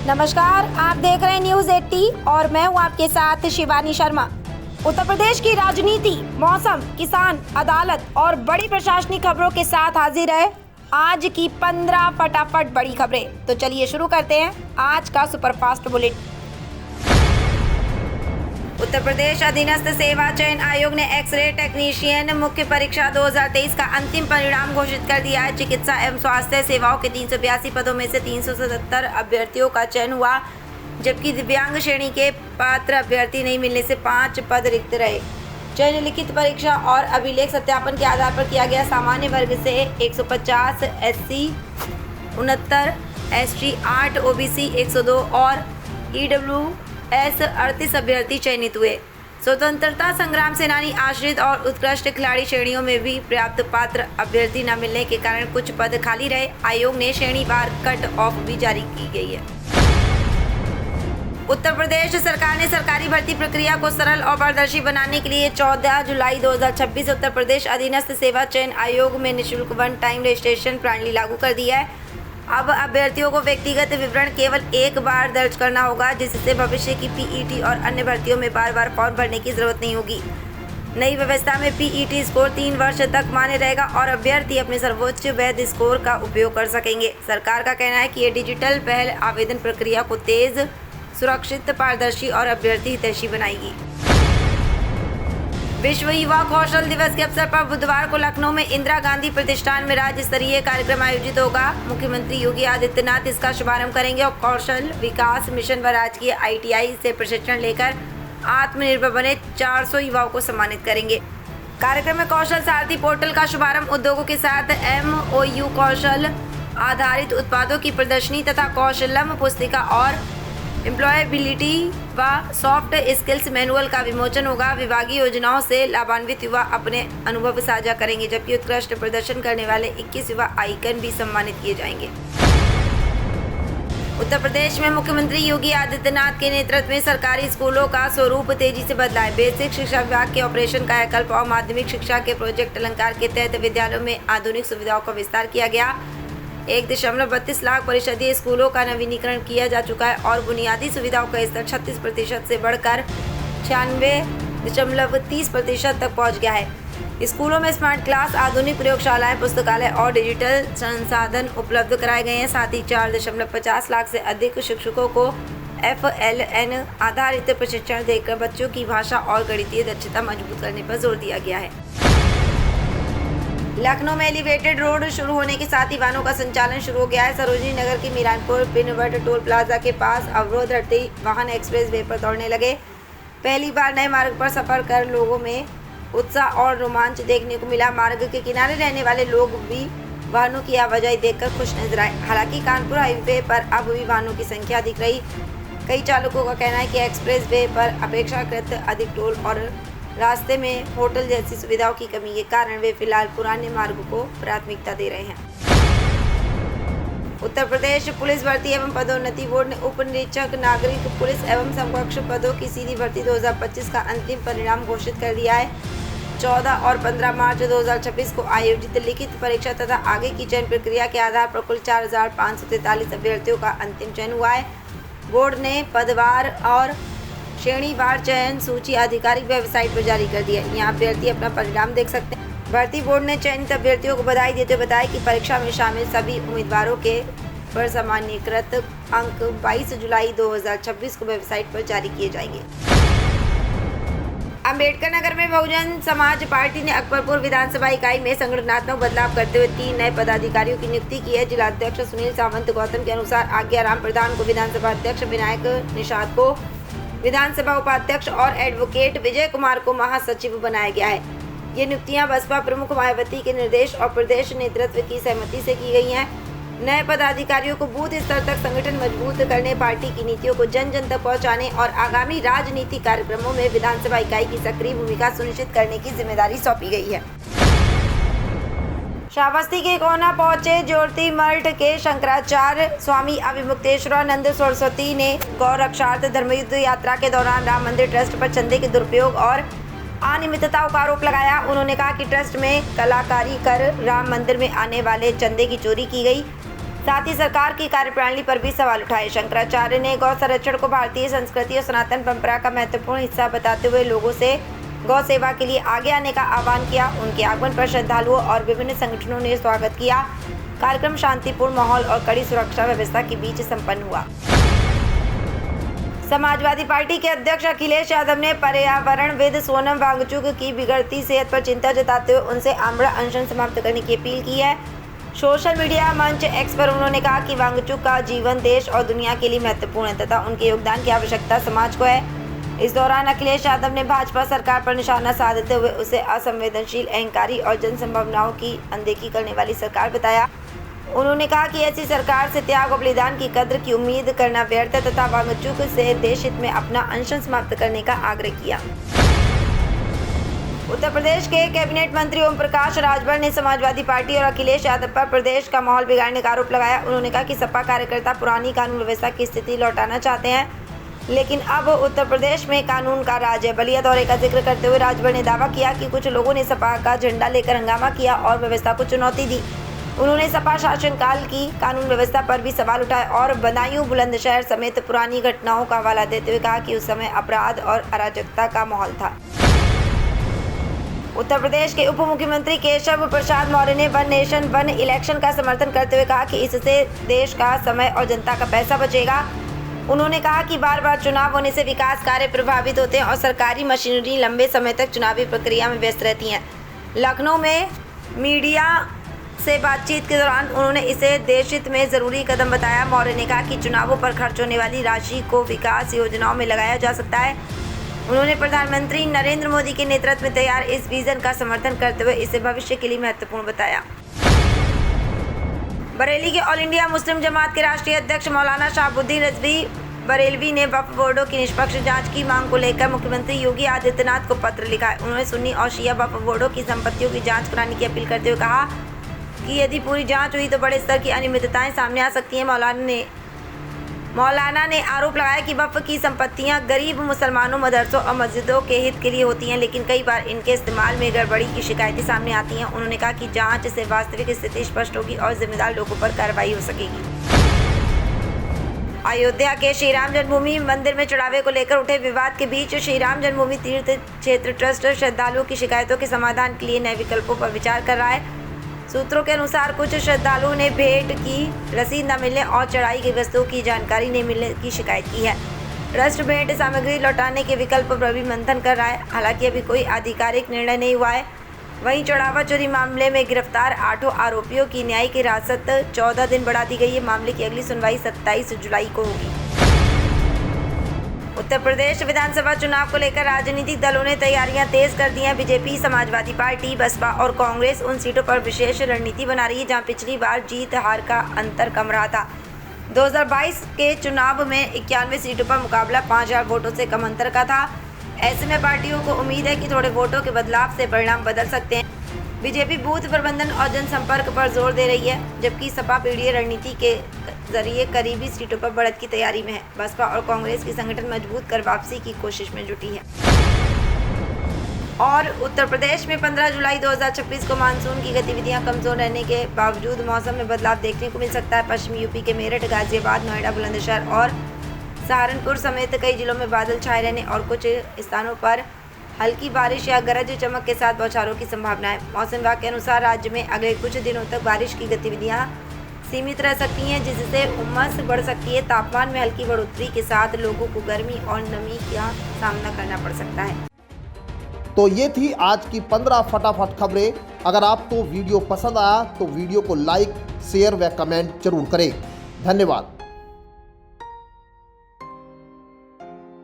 नमस्कार, आप देख रहे हैं न्यूज 80 और मैं हूं आपके साथ शिवानी शर्मा। उत्तर प्रदेश की राजनीति, मौसम, किसान, अदालत और बड़ी प्रशासनिक खबरों के साथ हाजिर है आज की 15 फटाफट बड़ी खबरें। तो चलिए शुरू करते हैं आज का सुपरफास्ट बुलेटिन। उत्तर प्रदेश अधीनस्थ सेवा चयन आयोग ने एक्स-रे टेक्नीशियन मुख्य परीक्षा 2023 का अंतिम परिणाम घोषित कर दिया है। चिकित्सा एवं स्वास्थ्य सेवाओं के 382 पदों में से 377 अभ्यर्थियों का चयन हुआ, जबकि दिव्यांग श्रेणी के पात्र अभ्यर्थी नहीं मिलने से 5 पद रिक्त रहे। चयन लिखित परीक्षा और अभिलेख सत्यापन के आधार पर किया गया। सामान्य वर्ग से 150, SC 69, ST 8, OBC 102 और EWS 38 अभ्यर्थी चयनित हुए। स्वतंत्रता संग्राम सेनानी, आश्रित और उत्कृष्ट खिलाड़ी श्रेणियों में भी पर्याप्त पात्र अभ्यर्थी न मिलने के कारण कुछ पद खाली रहे। आयोग ने श्रेणीवार कट ऑफ भी जारी की गई है। उत्तर प्रदेश सरकार ने सरकारी भर्ती प्रक्रिया को सरल और पारदर्शी बनाने के लिए 14 जुलाई 2026 उत्तर प्रदेश अधीनस्थ सेवा चयन आयोग में निःशुल्क वन टाइम रजिस्ट्रेशन प्रणाली लागू कर दी है। अब अभ्यर्थियों को व्यक्तिगत विवरण केवल एक बार दर्ज करना होगा, जिससे भविष्य की PET और अन्य भर्तियों में बार बार फॉर्म भरने की जरूरत नहीं होगी। नई व्यवस्था में PET स्कोर 3 वर्ष तक मान्य रहेगा और अभ्यर्थी अपने सर्वोच्च वैध स्कोर का उपयोग कर सकेंगे। सरकार का कहना है कि ये डिजिटल पहल आवेदन प्रक्रिया को तेज, सुरक्षित, पारदर्शी और अभ्यर्थी हितैषी बनाएगी। विश्व युवा कौशल दिवस के अवसर पर बुधवार को लखनऊ में इंदिरा गांधी प्रतिष्ठान में राज्य स्तरीय कार्यक्रम आयोजित होगा। मुख्यमंत्री योगी आदित्यनाथ इसका शुभारंभ करेंगे और कौशल विकास मिशन व राजकीय ITI से प्रशिक्षण लेकर आत्मनिर्भर बने 400 युवाओं को सम्मानित करेंगे। कार्यक्रम में कौशल सारथी पोर्टल का शुभारंभ, उद्योगों के साथ MOU, कौशल आधारित उत्पादों की प्रदर्शनी तथा कौशलम पुस्तिका और एम्प्लॉयबिलिटी व सॉफ्ट स्किल्स मैनुअल का विमोचन होगा। विभागीय योजनाओं से लाभान्वित युवा अपने अनुभव साझा करेंगे, जबकि उत्कृष्ट प्रदर्शन करने वाले 21 युवा आइकन भी सम्मानित किए जाएंगे। उत्तर प्रदेश में मुख्यमंत्री योगी आदित्यनाथ के नेतृत्व में सरकारी स्कूलों का स्वरूप तेजी से बदला है। बेसिक शिक्षा विभाग के ऑपरेशन कायाकल्प और माध्यमिक शिक्षा के प्रोजेक्ट अलंकार के तहत विद्यालयों में आधुनिक सुविधाओं का विस्तार किया गया। 1.32 लाख परिषदीय स्कूलों का नवीनीकरण किया जा चुका है और बुनियादी सुविधाओं का स्तर 36% से बढ़कर 96.30% तक पहुंच गया है। स्कूलों में स्मार्ट क्लास, आधुनिक प्रयोगशालाएं, पुस्तकालय और डिजिटल संसाधन उपलब्ध कराए गए हैं। साथ ही 4.50 लाख से अधिक शिक्षकों को FLN आधारित प्रशिक्षण देकर बच्चों की भाषा और गणितीय दक्षता मजबूत करने पर जोर दिया गया है। लखनऊ में एलिवेटेड रोड शुरू होने के साथ ही वाहनों का संचालन शुरू हो गया है। सरोजनी नगर की मीरानपुर पिनवट टोल प्लाजा के पास अवरोध हटते ही वाहन एक्सप्रेस वे पर दौड़ने लगे। पहली बार नए मार्ग पर सफर कर लोगों में उत्साह और रोमांच देखने को मिला। मार्ग के किनारे रहने वाले लोग भी वाहनों की आवाजाही देखकर खुश नजर आए। हालांकि कानपुर हाईवे पर अब भी वाहनों की संख्या दिख रही। कई चालकों का कहना है कि एक्सप्रेस वे पर अपेक्षाकृत अधिक टोल और रास्ते में होटल जैसी सुविधाओं की कमी के कारण वे फिलहाल पुराने मार्ग को प्राथमिकता दे रहे हैं। उत्तर प्रदेश पुलिस भर्ती एवं पदोन्नति बोर्ड ने उप निरीक्षक नागरिक पुलिस एवं समकक्ष पदों की सीधी भर्ती 2025 का अंतिम परिणाम घोषित कर दिया है। 14 और 15 मार्च 2026 को आयोजित लिखित परीक्षा तथा आगे की चयन प्रक्रिया के आधार पर कुल 4,543 अभ्यर्थियों का अंतिम चयन हुआ है। बोर्ड ने पदवार और श्रेणीवार चयन सूची आधिकारिक वेबसाइट पर जारी कर दी है। यहाँ अभ्यर्थी अपना परिणाम देख सकते हैं। भर्ती बोर्ड ने चयनित अभ्यर्थियों को बधाई देते हुए बताया कि परीक्षा में शामिल सभी उम्मीदवारों के पर सामान्यीकृत अंक 22 जुलाई 2026 को वेबसाइट पर जारी किए जाएंगे। अम्बेडकर नगर में बहुजन समाज पार्टी ने अकबरपुर विधानसभा इकाई में संगठनात्मक बदलाव करते हुए 3 नए पदाधिकारियों की नियुक्ति की है। जिलाध्यक्ष सुनील सावंत गौतम के अनुसार आज्ञाराम प्रधान को विधानसभा अध्यक्ष, विनायक निषाद को विधानसभा उपाध्यक्ष और एडवोकेट विजय कुमार को महासचिव बनाया गया है। ये नियुक्तियां बसपा प्रमुख मायावती के निर्देश और प्रदेश नेतृत्व की सहमति से की गई हैं। नए पदाधिकारियों को बूथ स्तर तक संगठन मजबूत करने, पार्टी की नीतियों को जन जन तक पहुंचाने और आगामी राजनीतिक कार्यक्रमों में विधानसभा इकाई की सक्रिय भूमिका सुनिश्चित करने की जिम्मेदारी सौंपी गई है। श्रावस्ती के कोना पहुंचे ज्योति मठ के शंकराचार्य स्वामी अभिमुक्तेश्वरानंद सरस्वती ने गौ रक्षार्थ धर्मयुद्ध यात्रा के दौरान राम मंदिर ट्रस्ट पर चंदे के दुरुपयोग और अनियमितताओं का आरोप लगाया। उन्होंने कहा कि ट्रस्ट में कलाकारी कर राम मंदिर में आने वाले चंदे की चोरी की गई। साथ ही सरकार की कार्यप्रणाली पर भी सवाल उठाए। शंकराचार्य ने गौ संरक्षण को भारतीय संस्कृति और सनातन परंपरा का महत्वपूर्ण हिस्सा बताते हुए लोगों से गौ सेवा के लिए आगे आने का आह्वान किया। उनके आगमन पर श्रद्धालुओं और विभिन्न संगठनों ने स्वागत किया। कार्यक्रम शांतिपूर्ण माहौल और कड़ी सुरक्षा व्यवस्था के बीच संपन्न हुआ। समाजवादी पार्टी के अध्यक्ष अखिलेश यादव ने पर्यावरणविद सोनम वांगचुक की बिगड़ती सेहत पर चिंता जताते हुए उनसे आमरण अनशन समाप्त करने की अपील की है। सोशल मीडिया मंच एक्स पर उन्होंने कहा कि वांगचुक का जीवन देश और दुनिया के लिए महत्वपूर्ण है तथा उनके योगदान की आवश्यकता समाज को है। इस दौरान अखिलेश यादव ने भाजपा सरकार पर निशाना साधते हुए उसे असंवेदनशील, अहंकारी और जन संभावनाओं की अनदेखी करने वाली सरकार बताया। उन्होंने कहा कि ऐसी सरकार से त्याग और बलिदान की कद्र की उम्मीद करना व्यर्थ है तथा वांगचुक से देश हित में अपना अनशन समाप्त करने का आग्रह किया। उत्तर प्रदेश के कैबिनेट मंत्री ओम प्रकाश राजभर ने समाजवादी पार्टी और अखिलेश यादव पर प्रदेश का माहौल बिगाड़ने का आरोप लगाया। उन्होंने कहा कि सपा कार्यकर्ता पुरानी कानून व्यवस्था की स्थिति लौटाना चाहते हैं, लेकिन अब उत्तर प्रदेश में कानून का राज है। बलिया दौरे का जिक्र करते हुए राजभर ने दावा किया कि कुछ लोगों ने सपा का झंडा लेकर हंगामा किया और व्यवस्था को चुनौती दी। उन्होंने सपा शासनकाल की कानून व्यवस्था पर भी सवाल उठाए और बदायूं, बुलंदशहर समेत पुरानी घटनाओं का हवाला देते हुए कहा कि उस समय अपराध और अराजकता का माहौल था। उत्तर प्रदेश के उप मुख्यमंत्री केशव प्रसाद मौर्य ने वन नेशन वन इलेक्शन का समर्थन करते हुए कहा कि इससे देश का समय और जनता का पैसा बचेगा। उन्होंने कहा कि बार बार चुनाव होने से विकास कार्य प्रभावित होते हैं और सरकारी मशीनरी लंबे समय तक चुनावी प्रक्रिया में व्यस्त रहती हैं। लखनऊ में मीडिया से बातचीत के दौरान उन्होंने इसे देशहित में जरूरी कदम बताया। मौर्य ने कहा कि चुनावों पर खर्च होने वाली राशि को विकास योजनाओं में लगाया जा सकता है। उन्होंने प्रधानमंत्री नरेंद्र मोदी के नेतृत्व में तैयार इस विजन का समर्थन करते हुए इसे भविष्य के लिए महत्वपूर्ण बताया। बरेली के ऑल इंडिया मुस्लिम जमात के राष्ट्रीय अध्यक्ष मौलाना शहाबुद्दीन रिजवी बरेलवी ने वक्फ बोर्डों की निष्पक्ष जांच की मांग को लेकर मुख्यमंत्री योगी आदित्यनाथ को पत्र लिखा है। उन्होंने सुन्नी और शिया वक्फ बोर्डों की संपत्तियों की जांच कराने की अपील करते हुए कहा कि यदि पूरी जांच हुई तो बड़े स्तर की अनियमितताएं सामने आ सकती हैं। मौलाना ने आरोप लगाया कि वक्फ की संपत्तियां गरीब मुसलमानों, मदरसों और मस्जिदों के हित के लिए होती हैं, लेकिन कई बार इनके इस्तेमाल में गड़बड़ी की शिकायतें सामने आती हैं। उन्होंने कहा कि जांच से वास्तविक स्थिति स्पष्ट होगी और जिम्मेदार लोगों पर कार्रवाई हो सकेगी। अयोध्या के श्री राम जन्मभूमि मंदिर में चढ़ावे को लेकर उठे विवाद के बीच श्री राम जन्मभूमि तीर्थ क्षेत्र ट्रस्ट श्रद्धालुओं की शिकायतों के समाधान के लिए नए विकल्पों पर विचार कर रहा है। सूत्रों के अनुसार कुछ श्रद्धालुओं ने भेंट की रसीद न मिलने और चढ़ाई की वस्तुओं की जानकारी नहीं मिलने की शिकायत की है। ट्रस्ट भेंट सामग्री लौटाने के विकल्प पर भी मंथन कर रहा है। हालांकि अभी कोई आधिकारिक निर्णय नहीं हुआ है। वहीं चढ़ावा चोरी मामले में गिरफ्तार 8 आरोपियों की न्यायिक हिरासत 14 दिन बढ़ा दी गई है। मामले की अगली सुनवाई 27 जुलाई को होगी। उत्तर प्रदेश विधानसभा चुनाव को लेकर राजनीतिक दलों ने तैयारियां तेज कर दी हैं। बीजेपी, समाजवादी पार्टी, बसपा और कांग्रेस उन सीटों पर विशेष रणनीति बना रही है जहां पिछली बार जीत हार का अंतर कम रहा था। 2022 के चुनाव में 91 सीटों पर मुकाबला 5000 वोटों से कम अंतर का था। ऐसे में पार्टियों को उम्मीद है कि थोड़े वोटों के बदलाव से परिणाम बदल सकते हैं। बीजेपी बूथ प्रबंधन और जनसंपर्क पर जोर दे रही है, जबकि सपा पीढ़ी रणनीति के जरिए करीबी सीटों पर बढ़त की तैयारी में है। बसपा और कांग्रेस की संगठन मजबूत कर वापसी की कोशिश में जुटी है। और उत्तर प्रदेश में 15 जुलाई 2026 को मानसून की गतिविधियां कमजोर रहने के बावजूद मौसम में बदलाव देखने को मिल सकता है। पश्चिमी यूपी के मेरठ, गाजियाबाद, नोएडा, बुलंदशहर और सहारनपुर समेत कई जिलों में बादल छाए रहने और कुछ स्थानों पर हल्की बारिश या गरज चमक के साथ बौछारों की संभावना है। मौसम विभाग के अनुसार राज्य में अगले कुछ दिनों तक बारिश की गतिविधियां सीमित रह सकती हैं, जिससे उमस बढ़ सकती है। तापमान में हल्की बढ़ोतरी के साथ लोगों को गर्मी और नमी का सामना करना पड़ सकता है। तो ये थी आज की 15 फटाफट खबरें। अगर आपको वीडियो पसंद आया तो वीडियो को लाइक, शेयर व कमेंट जरूर करें। धन्यवाद।